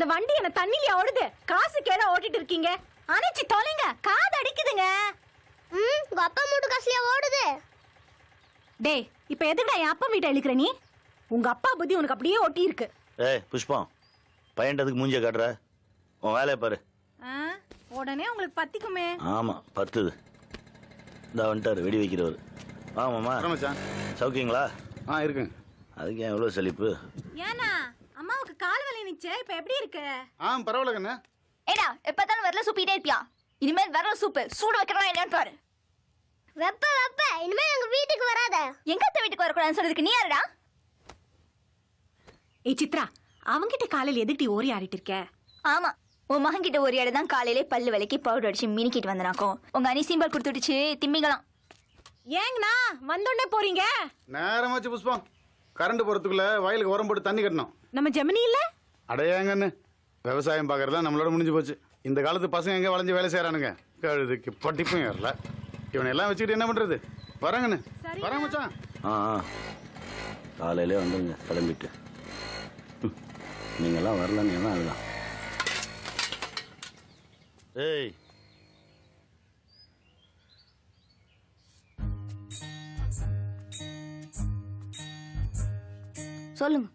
அந்த வண்டி என்ன தண்ணியில ஓடுது. காசு கேட ஓட்டிட்டு இருக்கீங்க. அணைச்சி தொலைங்க, காது அடிக்குதுங்க. உங்க அப்பா மூட்டு காசுலயா ஓடுது? டேய், இப்ப எதுக்குடா என் அப்பா வீட்டை இழுக்கிற நீ? உங்க அப்பா புத்தி உனக்கு அப்படியே ஒட்டி இருக்கு. ஏய் புஷ்பம், பையன்டதுக்கு மூஞ்சிய காட்டுற, உன் வேலையை பாரு. உடனே உங்களுக்கு பத்திக்குமே. ஆமா பத்துது. இந்த வந்துட்டாரு வெடி வைக்கிறவர். ஆமாம்மா சௌக்கியங்களா? இருக்குங்க. அதுக்கு ஏன் எவ்வளோ செழிப்பு? ஏன்னா அம்மாவுக்கு கால் வலி நிச்சே, இப்ப எப்படி இருக்கு? பரவாயில்ல கண்ணா. ஏடா எப்பதாலும் வரல சூப்பிட்டே இருப்பியா? இனிமேல் வரல சூப்பு சூடு வைக்கிறா என்னன்னு பாரு. வெப்ப வெப்ப இனிமேல் எங்க வீட்டுக்கு வராத. எங்க அத்தை வீட்டுக்கு வரக்கூடாதுன்னு சொல்றதுக்கு நீ யாருடா? ஏய் சித்ரா, அவங்கிட்ட காலையில எதுக்கு ஓரி ஆடிட்டு இருக்க? ஆமா, உன் மகன் கிட்ட ஒரு இடம் தான் காலையிலே பல்லு விலைக்கு பவுடர் அடிச்சு மினிக்கிட்டு வந்தனாக்கும். உங்க அனி சிம்பல் கொடுத்துடுச்சு திம்மிங்களாம். ஏங்கண்ணா வந்தோடனே போறீங்க? நேரமாச்சு புஷ்பம். கரண்ட் போறதுக்குள்ள வயலுக்கு உரம் போட்டு தண்ணி கட்டணும். நம்ம ஜெமினி இல்ல? அடையாங்கன்னு விவசாயம் பாக்குறதா நம்மளோட முடிஞ்சு போச்சு. இந்த காலத்து பசங்க எங்க வளைஞ்சு வேலை செய்யறானுங்க. கழுதுக்கு படிப்பும் ஏறல. இவனை எல்லாம் வச்சுக்கிட்டு என்ன பண்றது? வரங்கன்னு வர மச்சான். காலையிலே வந்துருங்க கிளம்பிட்டு. நீங்கெல்லாம் வரலன்னு என்ன அதுதான். ஏய் சொல்லுங்க.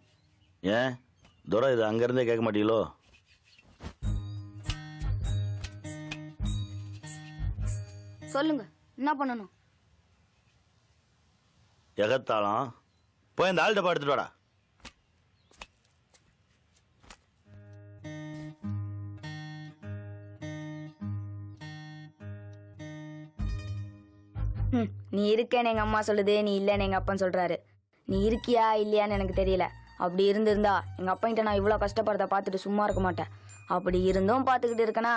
ஏன் துரை இது அங்கிருந்தே கேட்க மாட்டீங்களோ? சொல்லுங்க, என்ன பண்ணணும்? எகத்தாளம் போய் இந்த ஆள்கிட்ட எடுத்துட்டு வாடா. நீ இருக்கேன்னு எங்க அம்மா சொல்லுது, நீ இல்லன்னு எங்க அப்பா சொல்றாரு. நீ இருக்கியா இல்லையான்னு எனக்கு தெரியல. அப்படி இருந்திருந்தா எங்க அப்பா கிட்ட நான் இவ்வளவு கஷ்டப்படுறத பார்த்துட்டு சும்மா இருக்க மாட்டேன். அப்படி இருந்தும் பார்த்துக்கிட்டு இருக்கனா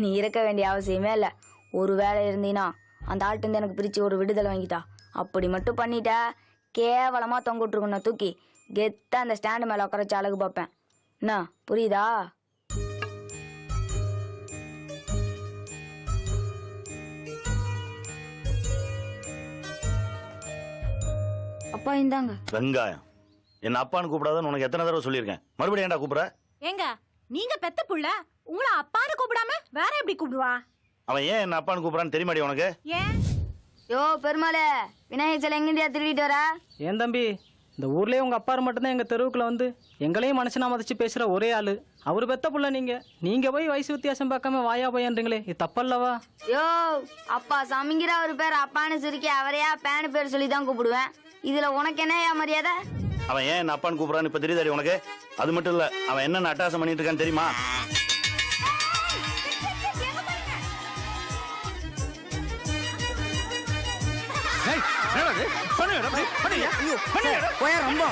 நீ இருக்க வேண்டிய அவசியமே இல்லை. ஒரு வேலை இருந்தீனா அந்த ஆள்கிட்ட இருந்து எனக்கு பிரிச்சு ஒரு விடுதலை வாங்கிட்டா. அப்படி மட்டும் பண்ணிட்ட கேவலமா தொங்கிட்டு நான் தூக்கி கெத்த அந்த ஸ்டாண்டு மேல உட்காரச்சு அழகு பார்ப்பேன். என்ன புரியுதா? அப்பா இந்தாங்க வெங்காயம். என்ன அப்பான்னு கூப்பிடாதன்னு உனக்கு எத்தனை தடவை சொல்லியிருக்கேன். மறுபடியும் ஏன்டா கூப்பிடுற? ஏங்க நீங்க பெத்த புள்ள உங்களை அப்பான்னு கூப்பிடாம வேற எப்படி கூப்பிடுவா? அவன் ஏன் என்ன அப்பான்னு கூப்பிடான்னு தெரியுமாடி உனக்கு? ஏன்? யோ பெருமாளே, விநாயகர் சிலை எங்கேயா திருடிட்டு வர? ஏன் தம்பி, இந்த ஊர்லயே உங்க அப்பா மட்டும்தான் எங்க தெருவுக்குள்ள வந்து எங்களையும் மனுஷனா மதிச்சு பேசுற ஒரே ஆளு. அவரு பெத்த புள்ள நீங்க போய் வயசு வித்தியாசம் பார்க்காம வாயா போயன்றீங்களே, இது தப்பல்லவா? யோ அப்பா சாமிங்கிற ஒரு பேர் அப்பான்னு சுருக்கி அவரையா பேனு பேர் சொல்லி தான் கூப்பிடுவேன். இதுல உனக்கு என்ன மரியாதை? அவன் ஏன் என்ன அப்பான்னு கூப்பிடான்னு இப்ப தெரியுதாடி உனக்கு? அது மட்டும் இல்ல, அவன் என்ன அட்டாசம் பண்ணிட்டு இருக்கான்னு தெரியுமா? ரொம்ப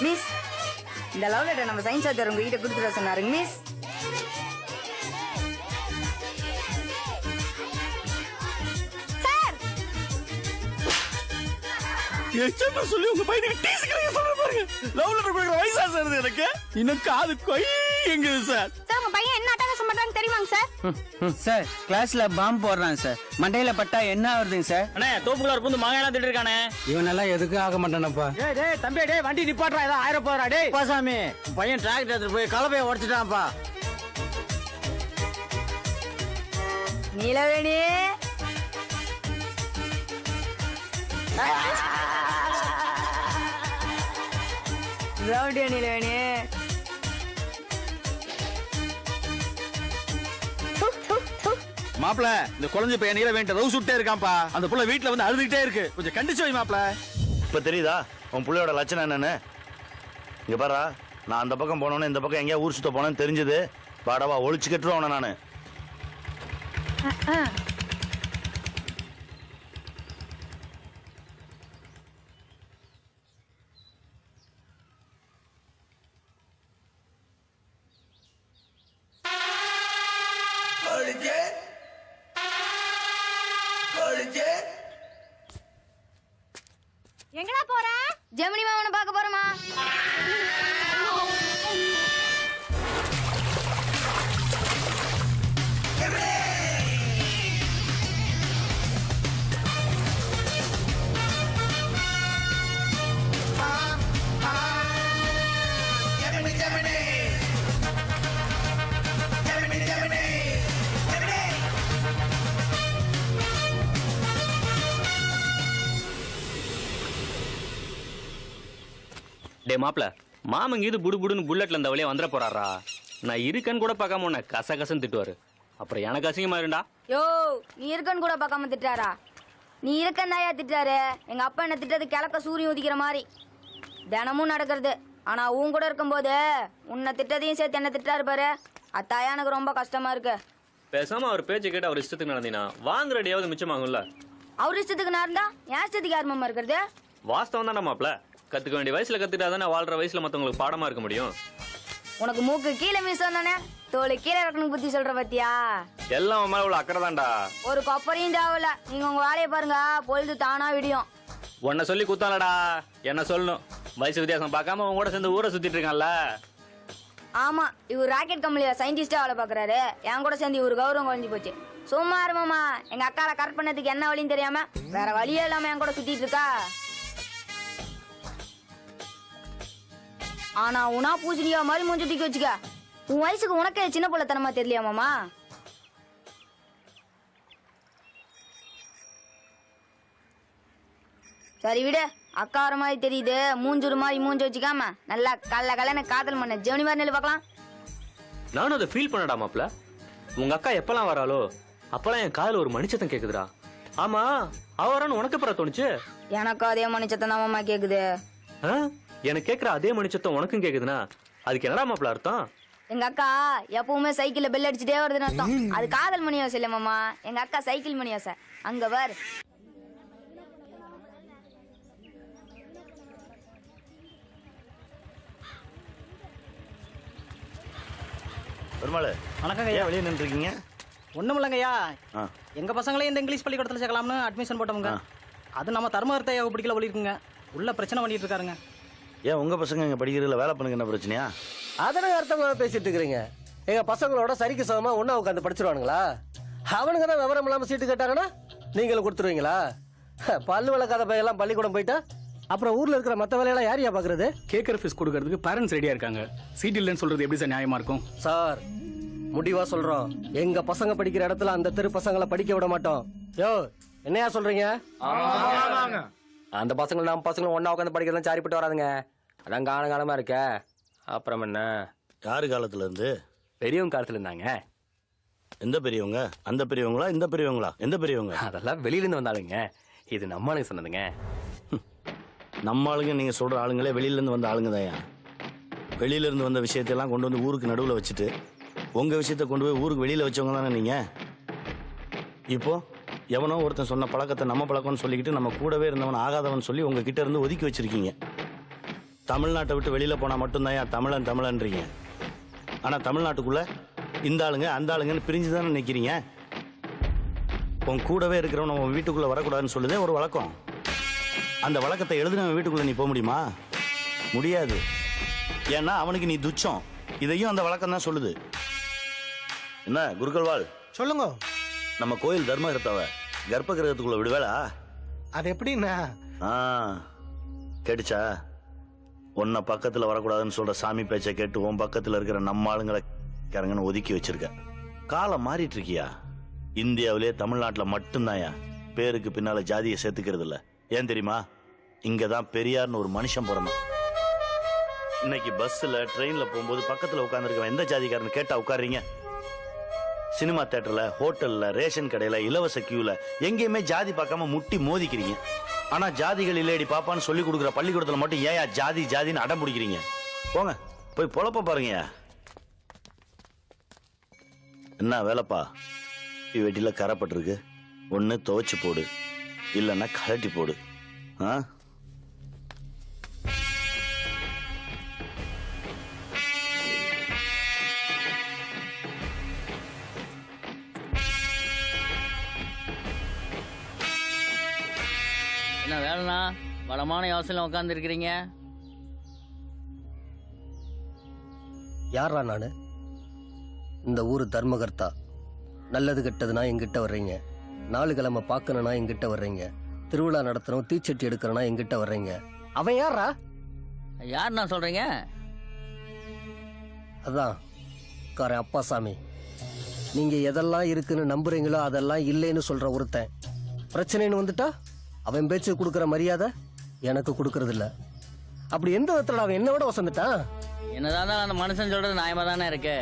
மிஸ், இந்த லவ் லெட்டர் நம்ம சயின்ஸ் சார் உங்க கிட்ட கொடுத்துட சொன்னாருங்க மிஸ். சொல்லி உங்க பையனுக்கு டீஸ்க்கு சொல்ற பாருங்க. லவ் லெட்டர் கொடுக்குற வயசா சார் எனக்கு? இன்னும் காது கொய் எங்குது சார். சார் உங்க பையன் என்ன அட்டகாசம் பண்றான்னு தெரியுமாங்க சார்? சார் கிளாஸ்ல பாம்பு போடுறான் சார். மண்டையில பட்டா என்ன வருதுங்க சார்? அண்ணே தோப்புக்குள்ள புந்து மகன் திட்டு இருக்கானே. இவனெல்லாம் எதுக்கு ஆக மாட்டானப்பா. டேய் தம்பி, டேய் வண்டி நிப்பாட்றா, ஏதோ ஆயிரம் போறா. டேய் சாமி, பையன் டிராக்டர் எடுத்து போய் கலப்பைய உடைச்சிட்டான்ப்பா. நீலவேணி ரவுடியா நீலவேணி. மாப்பிள, இந்த குழந்தை பையன் நீல வேண்ட ரவு சுட்டே இருக்கான்ப்பா. அந்த புள்ள வீட்டுல வந்து அழுதுகிட்டே இருக்கு. கொஞ்சம் கண்டிச்சு வை மாப்பிள. இப்ப தெரியுதா உன் புள்ளையோட லட்சணம் என்னன்னு? இங்க பாரா, நான் அந்த பக்கம் போனோன்னு இந்த பக்கம் எங்கேயா ஊர் சுத்த போனேன்னு தெரிஞ்சது. பாடவா ஒழிச்சு கட்டுருவான நானு. எங்கடா போற? ஜெமினி மாமனை பார்க்க போறோமா? டே மாப்பிள மாமங்க இது புடு புடுன்னு புல்லட்ல இந்த வழியா வந்துட போறாரா. நான் இருக்கேன்னு கூட பார்க்காம உன்னை கசகசன்னு திட்டுவாரு. அப்புறம் எனக்கு அசிங்கமா இருந்தா. யோ நீ இருக்கன்னு கூட பார்க்காம திட்டாரா? நீ இருக்கன்னாயா திட்டாரு. எங்க அப்பா என்ன திட்டது கிழக்க சூரியன் உதிக்கிற மாதிரி தினமும் நடக்கிறது. ஆனா உன் கூட இருக்கும்போது உன்னை திட்டதையும் சேர்த்து என்ன திட்டாரு பாரு. அத்தாயா எனக்கு ரொம்ப கஷ்டமா இருக்கு. பேசாம அவர் பேச்சை கேட்டு அவர் இஷ்டத்துக்கு நடந்தீங்கன்னா வாங்குற அடியாவது மிச்சமாகும்ல. அவர் இஷ்டத்துக்கு நான் இருந்தா என் இஷ்டத்துக்கு யார் மாமா இருக்கிறது? வாஸ்தவம் தானே மாப்பிள. கத்துக்க வேண்டிய வயசுல கத்துட்டாதானே வாழ்ற வயசுல மத்தவங்களுக்கு பாடமா இருக்க முடியும். உனக்கு மூக்கு கீழே மீசம் தானே, தோலை கீழே இறக்கணும் புத்தி சொல்ற பத்தியா? எல்லாம் உன் மேல உள்ள அக்கறை தான்டா. ஒரு கொப்பரையும் தேவையில்ல. நீங்க உங்க வேலையை பாருங்க, பொழுது தானா விடியும். உன்னை சொல்லி குத்தாலடா, என்ன சொல்லணும். வயசு வித்தியாசம் பார்க்காம உன் கூட சேர்ந்து ஊரை சுத்திட்டு இருக்கான்ல. ஆமா, இவர் ராக்கெட் கம்பெனில சயின்டிஸ்டா வேலை பாக்குறாரு. என் கூட சேர்ந்து இவரு கௌரவம் குறைஞ்சு போச்சு. சும்மா இருமாமா, எங்க அக்கால கரெக்ட் பண்ணதுக்கு என்ன வழின்னு தெரியாம வேற வழியே இல்லாம என் கூட சுத்திட்டு இருக்கா. ஆனா உனா பூசணியா மாதிரி மூஞ்சி தூக்கி வச்சுக்க. உன் வயசுக்கு உனக்கே சின்ன பிள்ளைத்தனமா தெரியலையா மாமா? சரி விடு, அக்கா வர மாதிரி தெரியுது. மூஞ்சூர் மாதிரி மூஞ்சி வச்சுக்காம நல்லா கல்ல காதல் பண்ண ஜெவனி மாதிரி நெல் பார்க்கலாம். நானும் அதை ஃபீல் பண்ணடா மாப்ள. உங்க அக்கா எப்பெல்லாம் வராளோ அப்பெல்லாம் என் காதுல ஒரு மணிச்சத்தம் கேக்குதுடா. ஆமா, அவரான்னு உனக்கு எப்பறம் தோணுச்சு? எனக்கு அதே மணிச்சத்தம் தான் மாமா கேக்குது. எனக்கு கேக்குற அதே மணிச்சத்தம் உனக்கும் கேக்குதுன்னா அதுக்கு என்னடா மாப்ள அர்த்தம்? எங்க அக்கா எப்பவுமே சைக்கிள்ல பெல் அடிச்சுட்டே வருதுன்னு அர்த்தம். அது காதல் மணி யோசை இல்ல மாமா, எங்க அக்கா சைக்கிள் மணி யோசை. அங்க பாரு. பெருமாள் வணக்கங்க ஏன் ஐயா. வெளியே நின்றுருக்கீங்க? ஒண்ணும் இல்லைங்கய்யா, ஆ எங்க பசங்களையும் இந்த இங்கிலீஷ் பள்ளிக்கூடத்துல சேர்க்கலாம்னு அட்மிஷன் போட்டோமுங்க. அது நம்ம தர்மகர்த்தையா பிடிக்கல ஒழிக்குங்க. உள்ள பிரச்சனை பண்ணிட்டு இருக்காருங்க. ஏன் உங்கள் பசங்க இங்கே படிக்கிறதுல வேலை பண்ணுங்க என்ன பிரச்சனையா? அதனை அர்த்தமா பேசிட்டு இருக்கிறீங்க. எங்க பசங்களோட சரிக்கு சமமா ஒன்னா உட்காந்து படிச்சிருவானுங்களா? அவனுங்க தான் விவரம் இல்லாம சீட்டு கேட்டாங்கன்னா நீங்களும் கொடுத்துருவீங்களா? பல்லு வளர்க்காத பையெல்லாம் பள்ளிக்கூடம் போயிட்டா அப்புறம் ஊர்ல இருக்கிற மற்ற வேலையெல்லாம் யாரையா பாக்குறது? கேட்குற ஃபீஸ் கொடுக்கறதுக்கு பேரண்ட்ஸ் ரெடியா இருக்காங்க. சீட் இல்லைன்னு சொல்றது எப்படி சார் நியாயமா இருக்கும்? சார் முடிவா சொல்றோம், எங்க பசங்க படிக்கிற இடத்துல அந்த தெரு பசங்களை படிக்க விட மாட்டோம். யோ என்னையா சொல்றீங்க? அந்த பசங்களும் நம்ம பசங்களும் ஒன்னா உட்காந்து படிக்கிறதுலாம் சாரிப்பட்டு வராதுங்க. அதான் காலமா இருக்க. அப்புறம் என்ன, யாரு காலத்துல இருந்து? பெரியவங்க காலத்துல இருந்தாங்க. எந்த பெரியவங்க? அந்த பெரியவங்களா இந்த பெரியவங்களா? எந்த பெரியவங்க? அதெல்லாம் வெளியில இருந்து வந்தாளுங்க. இது நம்ம ஆளுங்க சொன்னதுங்க. நம்ம ஆளுங்க நீங்க சொல்ற ஆளுங்களே வெளியில இருந்து வந்த ஆளுங்க தான். வெளியில இருந்து வந்த விஷயத்தையெல்லாம் கொண்டு வந்து ஊருக்கு நடுவில் வச்சுட்டு உங்க விஷயத்த கொண்டு போய் ஊருக்கு வெளியில வச்சவங்க தானே நீங்க. இப்போ எவனோ ஒருத்தன் சொன்ன பழக்கத்தை நம்ம பழக்கம்னு சொல்லிக்கிட்டு நம்ம கூடவே இருந்தவன் ஆகாதவன் சொல்லி உங்ககிட்ட இருந்து ஒதுக்கி வச்சிருக்கீங்க. தமிழ்நாட்டை விட்டு வெளியில போனா மட்டும்தான் தமிழன் தமிழன்றீங்க. ஆனா தமிழ்நாட்டுக்குள்ள இந்த ஆளுங்க அந்த ஆளுங்கன்னு பிரிஞ்சு தானே நிற்கிறீங்க. உன் கூடவே இருக்கிறவன் உன் வீட்டுக்குள்ள வரக்கூடாதுன்னு சொல்லுதே ஒரு வழக்கம். அந்த வழக்கத்தை எழுதுனவன் வீட்டுக்குள்ள நீ போக முடியுமா? முடியாது. ஏன்னா அவனுக்கு நீ துச்சம். இதையும் அந்த வழக்கம் தான் சொல்லுது. என்ன குருக்கள்வாள் சொல்லுங்க. நம்ம கோயில் தர்மகர்த்தாவ கர்ப்ப கிரகத்துக்குள்ள விடுவேளா? அது எப்படின்னா கேட்டுச்சா? உன்னை பக்கத்துல வரக்கூடாதுன்னு சொல்ற சாமி பேச்சை கேட்டு உன் பக்கத்துல இருக்கிற நம்ம ஆளுங்களை கரங்கன்னு ஒதுக்கி வச்சிருக்க. காலம் மாறிட்டு இருக்கியா? இந்தியாவிலே தமிழ்நாட்டில் மட்டும்தான்யா பேருக்கு பின்னால ஜாதியை சேர்த்துக்கிறது இல்ல. ஏன் தெரியுமா? இங்கதான் பெரியார்னு ஒரு மனுஷன் பிறந்தான். இன்னைக்கு பஸ்ல ட்ரெயின்ல போகும்போது பக்கத்துல உட்கார்ந்துருக்க எந்த ஜாதிக்காரன்னு கேட்டா உட்காருறீங்க? சினிமா தியேட்டர்ல, ஹோட்டல்ல, ரேஷன் கடையில, இலவச கியூல எங்கேயுமே ஜாதி பார்க்காம முட்டி மோதிக்கிறீங்க. ஆனா ஜாதிகள் இல்லையடி பாப்பான்னு சொல்லி கொடுக்குற பள்ளிக்கூடத்துல மட்டும் ஏயா ஜாதி ஜாதின்னு அடம் பிடிக்கிறீங்க? போங்க போய் பொழப்ப பாருங்க. என்ன வேலைப்பா? வெட்டில கரைப்பட்டிருக்கு. ஒன்னு துவைச்சு போடு, இல்லைன்னா கழட்டி போடு. என்ன வேலைண்ணா வளமான யோசனை உட்கார்ந்து இருக்கிறீங்க? யாரா நானு? இந்த ஊரு தர்மகர்த்தா. நல்லது கெட்டதுன்னா எங்கிட்ட வர்றீங்க. நாலு கிழமை பார்க்கணும்னா எங்கிட்ட வர்றீங்க. திருவிழா நடத்தணும், தீச்சட்டி எடுக்கிறனா எங்கிட்ட வர்றீங்க. அவன் யாரா? யாருண்ணா சொல்றீங்க? அதான் காரன் அப்பாசாமி. நீங்க எதெல்லாம் இருக்குன்னு நம்புறீங்களோ அதெல்லாம் இல்லைன்னு சொல்ற ஒருத்தன். பிரச்சனைன்னு வந்துட்டா அவன் பேச்சு கொடுக்குற மரியாதை எனக்கு கொடுக்கறது இல்ல. அப்படி எந்த விதத்துல அவன் என்ன விட வசந்துட்டான்? என்னதான் அந்த மனுஷன் சொல்றது நியாயமா தானே இருக்கு.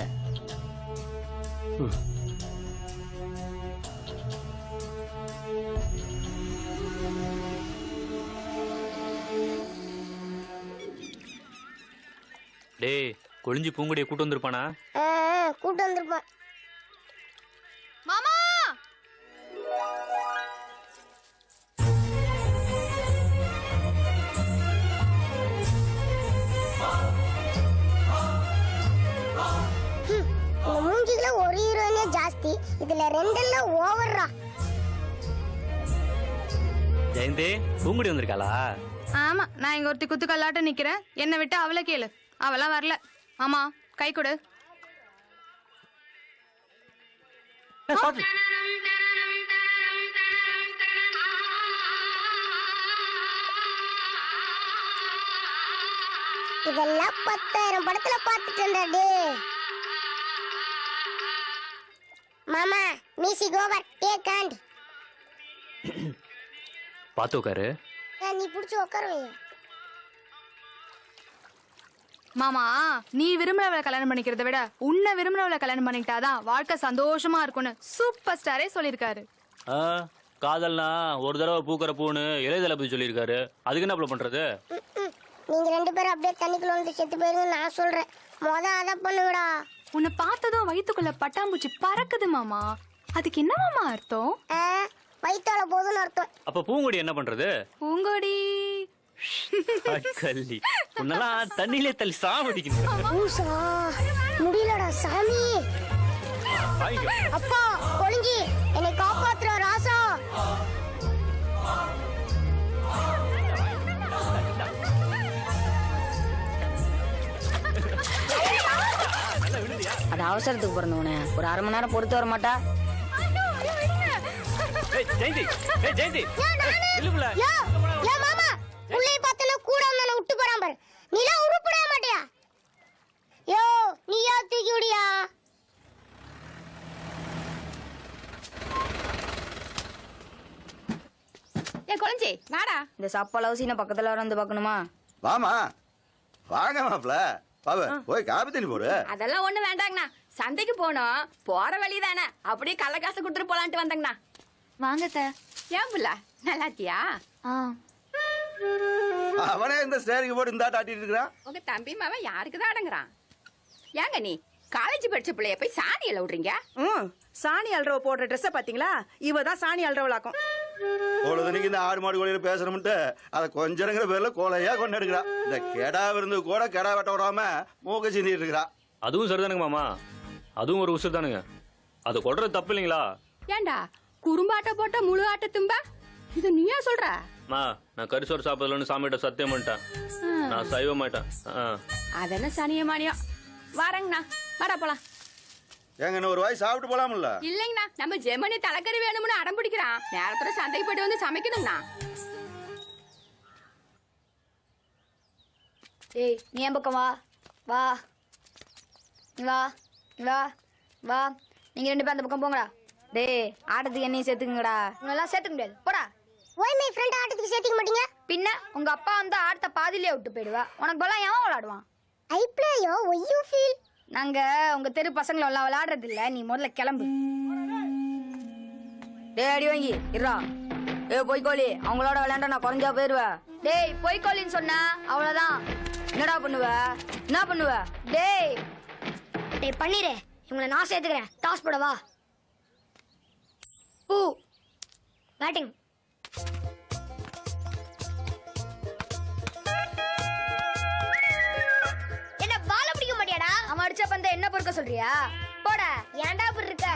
டேய் கொழிஞ்சி பூங்குடியை கூட்டு வந்திருப்பானா? கூட்டு வந்திருப்பான். மாமா மூஞ்சில ஒரு ஹீரோயினே ஜாஸ்தி, இதுல ரெண்டெல்லாம் ஓவர்ரா. ஜெயந்தி பூங்குடி வந்திருக்காளா? ஆமா, நான் இங்க ஒருத்தி குத்து கல்லாட்ட நிக்கிறேன். என்ன விட்டு அவளை கேளு, அவளாம் வரல. ஆமா, கை கொடு. இதெல்லாம் 10,000 படத்துல பாத்துட்டேன்டா. மாமா மியூசிக் ஓவர், டேக் ஹேண்ட். பாத்து உட்காரு. நீ புடிச்சு உட்காருவீங்க. மாமா, நீ விரும்புறவளை கல்யாணம் பண்ணிக்கிறத விட உன்னை விரும்புறவளை கல்யாணம் பண்ணிக்கிட்டாதான் வாழ்க்கை சந்தோஷமா இருக்கும்னு சூப்பர் ஸ்டாரே சொல்லியிருக்காரு. காதல்னா ஒரு தடவை பூக்கிற பூன்னு இளையதளபதி சொல்லியிருக்காரு. அதுக்கு என்ன பண்றது? நீங்க 2 பேரும் அப்படியே தண்ணிக்குள்ள வந்து செத்து போயிருங்க நான் சொல்றேன். அத பண்ணுங்கடா. உன்னை பார்த்ததும் வயித்துக்குள்ள பட்டாம்பூச்சி பறக்குது மாமா. அதுக்கு என்ன மாமா அர்த்தம்? வயித்தால போதுன்னு அர்த்தம். அப்ப பூங்குடி என்ன பண்றது? பூங்கொடி கள்ளி உன்னெல்லாம் தண்ணியிலே தள்ளி சாவடிக்கணும். முடியலடா சாமி. அப்பா கொழிஞ்சி என்னை காப்பாத்துற ராசா. அது அவசரத்துக்கு பிறந்தவனே, ஒரு 1/2 மணி நேரம் பொறுத்து வர மாட்டா? உள்ளே பார்த்தல கூட வந்தன விட்டு போறான் பாரு. நீலா உருப்பட மாட்டியா? யோ நீயா தூக்கி விடியா? ஏன் கொளஞ்சி வாடா. இந்த சப்பளவு சீனை பக்கத்துல வந்து பார்க்கணுமா? வாமா வாங்க மாப்ள. பாபு போய் காபி தண்ணி போடு. அதெல்லாம் ஒண்ணு வேண்டாங்கண்ணா. சந்தைக்கு போனோம், போற வழிதானே, அப்படியே கள்ள காசு கொடுத்துட்டு போலான்ட்டு வந்தாங்கண்ணா. வாங்க சார். ஏன் புள்ள நல்லா இருக்கியா? அவனே இந்த ஸ்டேரிங் போட்டு இந்த ஆட்டிட்டு இருக்கிறான். உங்க தம்பி மாவன் யாருக்குதான் அடங்குறான்? ஏங்க நீ காலேஜ் படிச்ச பிள்ளைய போய் சாணி அள்ள விடுறீங்க? சாணி அல்றவ போடுற ட்ரெஸ்ஸ பாத்தீங்களா? இவதான் சாணி அல்றவளாக்கும். பொழுதுனிக்கு இந்த ஆடு மாடு கோழியில பேசணும்ட்டு அதை கொஞ்சங்கிற பேர்ல கோலையா கொண்டு எடுக்கிறா. இந்த கெடா விருந்து கூட கெடா வெட்ட விடாம மூக்க சிந்திட்டு இருக்கிறா. அதுவும் சரிதானுங்க மாமா, அதுவும் ஒரு உசுர் தானுங்க. அது கொள்றது தப்பு இல்லைங்களா? ஏண்டா குறும்பாட்ட போட்ட முழு ஆட்ட தும்பா? இது நீயா சொல்ற? நான் கரிசோறு சாப்பிடலன்னு சாமிகிட்ட சத்தியம் பண்ணிட்டேன். நான் சைவ மாட்டேன். அதென்ன சனிய மானியம். வரங்கண்ணா, வாடா போலாம். ஏங்க இன்னும் ஒரு வாய் சாப்பிட்டு போலாம்ல? இல்லைங்கண்ணா, நம்ம ஜெமனி தலைக்கறி வேணும்னு அடம் பிடிக்கிறான். நேரத்துல சந்தைக்கு போயிட்டு வந்து சமைக்கணும்ண்ணா. ஏய் நீ என் பக்கம் வா. வா வா வா வா. நீங்க 2 பேரும் அந்த பக்கம் போங்கடா. டேய் ஆட்டத்துக்கு என்னையும் சேர்த்துக்குங்கடா. உன்னெல்லாம் சேர்த்துக்க முடியாது, போடா. ஓய் மை ஃப்ரெண்ட் ஆட்டத்துக்கு சேர்த்துக்க மாட்டீங்க? பின்ன உங்க அப்பா வந்து ஆட்டத்தை பாதியிலே விட்டு போயிடுவா. உனக்கு பலம் எவன் விளையாடுவான்? I play yo why you feel. நாங்க உங்க தெரு பசங்களை எல்லாம் விளையாடுறது இல்ல. நீ முதல்ல கிளம்பு. டேய் அடி வாங்கி இருடா. ஏய் பொய்க்கோழி, அவங்களோட விளையாண்டா நான் குறைஞ்சா போயிருவேன். டேய் பொய்க்கோழின்னு சொன்னா அவ்வளவுதான். என்னடா பண்ணுவ? என்ன பண்ணுவ? டேய் டேய் பண்ணிரே, இவங்களை நான் சேர்த்துக்கிறேன். டாஸ் போடவா? பூ பேட்டிங். என்ன பால பிடிக்க மாட்டியாடா? அவன் அடிச்ச பந்த என்ன பொறுக்க சொல்றியா? போட. ஏன்டா இப்படி இருக்க?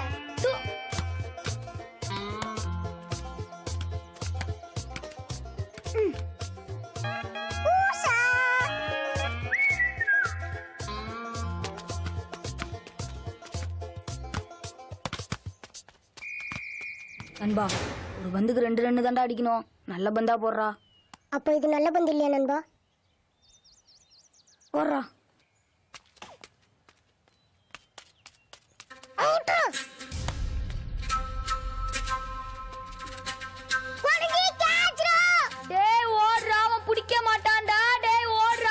நண்பா ஒரு பந்துக்கு 2 ரன்னு தாண்டா அடிக்கணும். நல்ல பந்தா போடுறா. அப்ப இது நல்ல பந்து இல்லையா நண்பா? போடுறா. டேய் ஓடுறா, அவன் பிடிக்க மாட்டான்டா. டேய் ஓடுறா.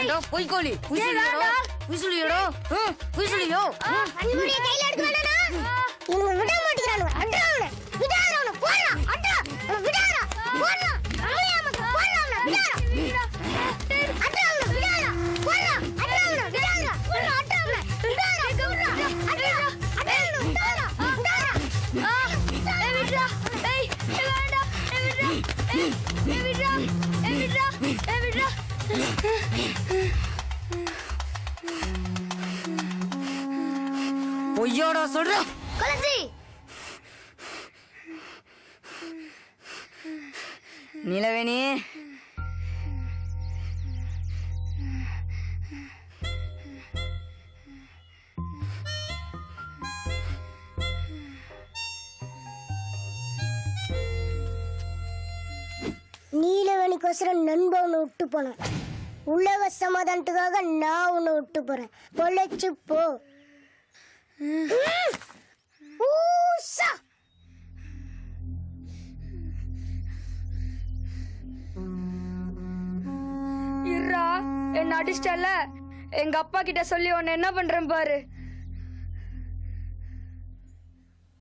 ஏண்டா பொய்க்கோழி புசுலியோடோ புசுலியோடோ புசுலியோ அன்புடைய கையில எடுக்க வேணானா இவங்க விட மாட்டேங்கிறானுங்க அட்றாவன விடாதவன போறா அட்றா விடாதா போறா அம்மையாம போறா விடாதா அட்றாவன விடாதா போறா அட்றாவன விடாதா போறா அட்றாவன விடாதா கவுறா அட்றா அட்றாவன விடாதா விடாதா ஏய் விட்றா ஏய் வேண்டா ஏய் விட்றா ஏய் விட்றா ஏய் விட்றா பொய்யோட சொல்ற கொலசி நிலவேணி நீலவேணிக்கோசரம் நண்பன் உன்னை விட்டு போனேன் உலக சமாதானத்துக்காக நான் உன்னை விட்டு போறேன் பொழைச்சு போ ஊசா இருடா என்ன அடிச்சிட்டல எங்க அப்பா கிட்ட சொல்லி உன்னை என்ன பண்றேன் பாரு